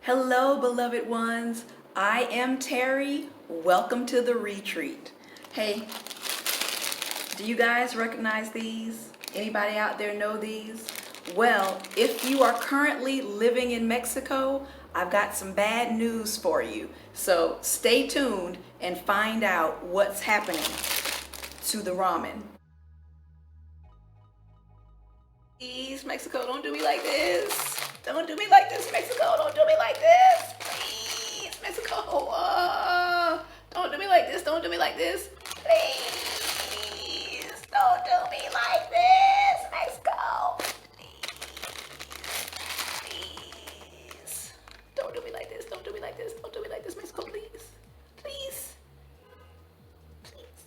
Hello, beloved ones. I am Terry. Welcome to the retreat. Hey, do you guys recognize these? Anybody out there know these? Well, if you are currently living in Mexico, I've got some bad news for you. So stay tuned and find out what's happening to the ramen. Please, Mexico, don't do me like this. Don't do me like this, Mexico. Don't do me like this. Please, Mexico. Don't do me like this. Don't do me like this. Please, don't do me like this, Mexico. Please. Don't do me like this. Don't do me like this. Don't do me like this, Mexico, please. Please. Please.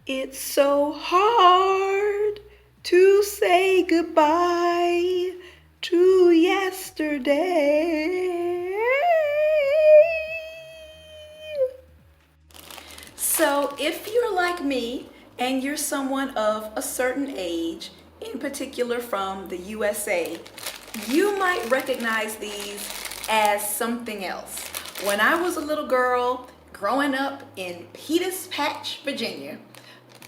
It's so hard to say goodbye to yesterday. So if you're like me and you're someone of a certain age, in particular from the USA, you might recognize these as something else. When I was a little girl growing up in Peters Patch, Virginia,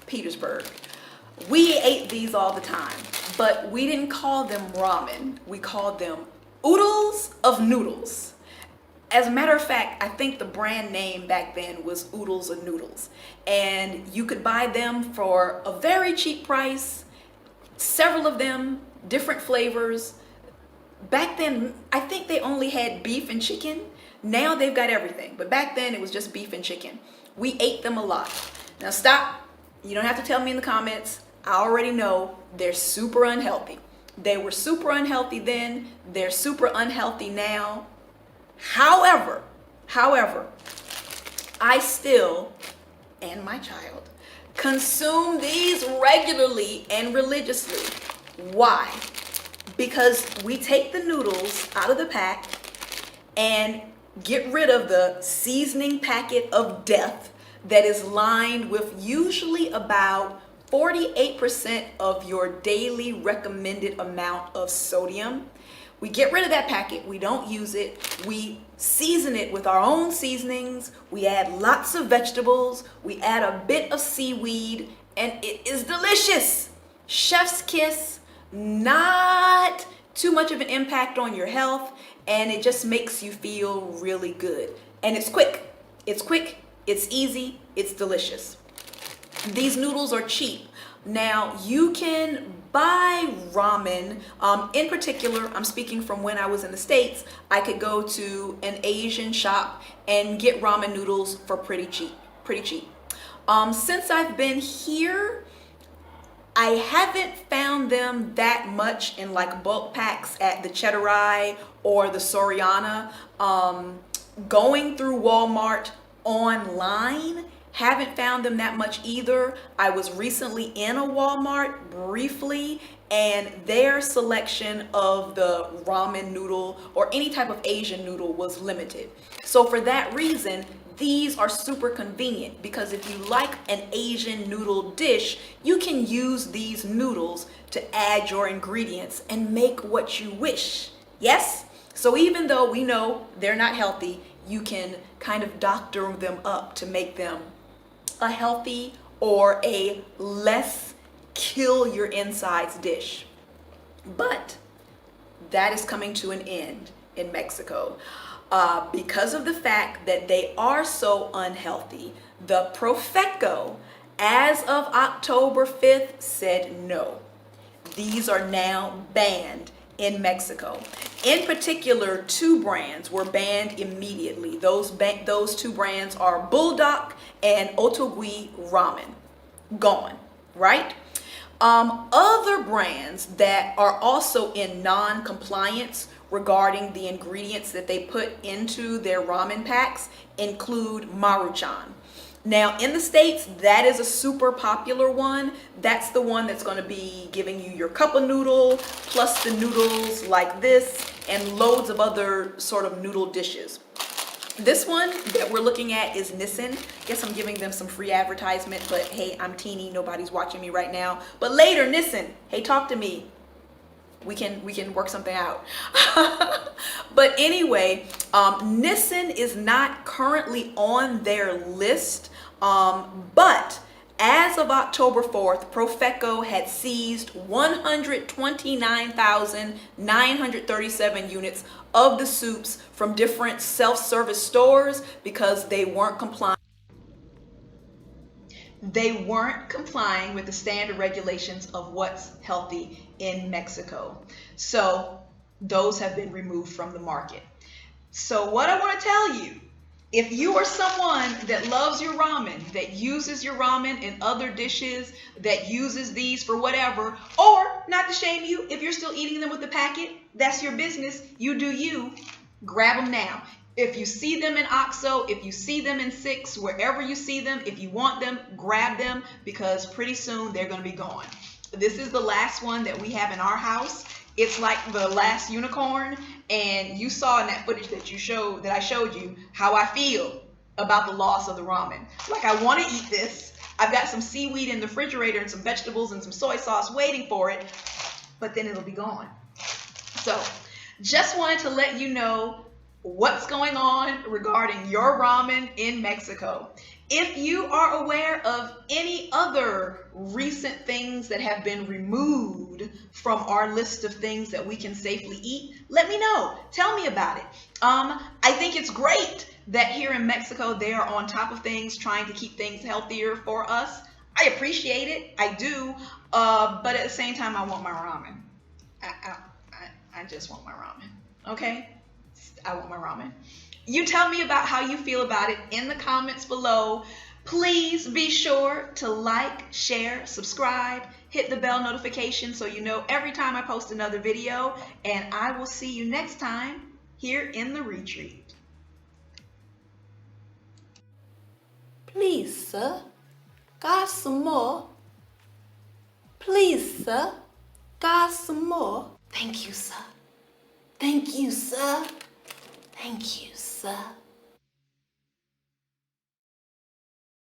Petersburg, we ate these all the time, but we didn't call them ramen. We called them oodles of noodles. As a matter of fact, I think the brand name back then was Oodles of Noodles. And you could buy them for a very cheap price, several of them, different flavors. Back then, I think they only had beef and chicken. Now they've got everything, but back then it was just beef and chicken. We ate them a lot. Now stop. You don't have to tell me in the comments. I already know they're super unhealthy. They were super unhealthy then. They're super unhealthy now. However, I still, and my child, consume these regularly and religiously. Why? Because we take the noodles out of the pack and get rid of the seasoning packet of death that is lined with usually about 48% of your daily recommended amount of sodium. We get rid of that packet. We don't use it. We season it with our own seasonings. We add lots of vegetables. We add a bit of seaweed, and it is delicious. Chef's kiss, not too much of an impact on your health, and it just makes you feel really good. And it's quick. It's quick. It's easy. It's delicious. These noodles are cheap. Now you can buy ramen. In particular, I'm speaking from when I was in the States. I could go to an Asian shop and get ramen noodles for pretty cheap. Since I've been here, I haven't found them that much in like bulk packs at the Chetterai or the Soriana. Going through Walmart online, haven't found them that much either. I was recently in a Walmart briefly, and their selection of the ramen noodle or any type of Asian noodle was limited. So for that reason, these are super convenient, because if you like an Asian noodle dish, you can use these noodles to add your ingredients and make what you wish. Yes? So even though we know they're not healthy, you can kind of doctor them up to make them a healthy or a less kill your insides dish. But that is coming to an end in Mexico. Because of the fact that they are so unhealthy, the Profeco, as of October 5th, said no. These are now banned in Mexico. In particular, two brands were banned immediately. Those two brands are Bulldog and Otogui Ramen. Gone, right? Other brands that are also in non-compliance regarding the ingredients that they put into their ramen packs include Maruchan. Now in the States, that is a super popular one. That's the one that's going to be giving you your cup of noodle plus the noodles like this and loads of other sort of noodle dishes. This one that we're looking at is Nissin. Guess I'm giving them some free advertisement, but hey, I'm teeny, nobody's watching me right now. But later, Nissin, hey, talk to me. we can work something out. But anyway, Nissan is not currently on their list, but as of October 4th, Profeco had seized 129,937 units of the soups from different self-service stores because they weren't complying. They weren't complying with the standard regulations of what's healthy in Mexico. So those have been removed from the market. So what I want to tell you, if you are someone that loves your ramen, that uses your ramen in other dishes, that uses these for whatever, or not to shame you, if you're still eating them with the packet, that's your business. You do you. Grab them now. If you see them in OXXO, if you see them in Six, wherever you see them, if you want them, grab them, because pretty soon they're going to be gone. This is the last one that we have in our house. It's like the last unicorn, and you saw in that footage that I showed you how I feel about the loss of the ramen. Like, I want to eat this. I've got some seaweed in the refrigerator and some vegetables and some soy sauce waiting for it, but then it'll be gone. So just wanted to let you know what's going on regarding your ramen in Mexico. If you are aware of any other recent things that have been removed from our list of things that we can safely eat, let me know. Tell me about it. I think it's great that here in Mexico they are on top of things, trying to keep things healthier for us. I appreciate it. I do. But at the same time, I want my ramen. I just want my ramen. Okay? I want my ramen. You tell me about how you feel about it in the comments below. Please be sure to like, share, subscribe, hit the bell notification so you know every time I post another video. And I will see you next time here in the retreat. Please, sir, got some more? Please, sir, got some more? Thank you, sir. Thank you, sir. Thank you, sir.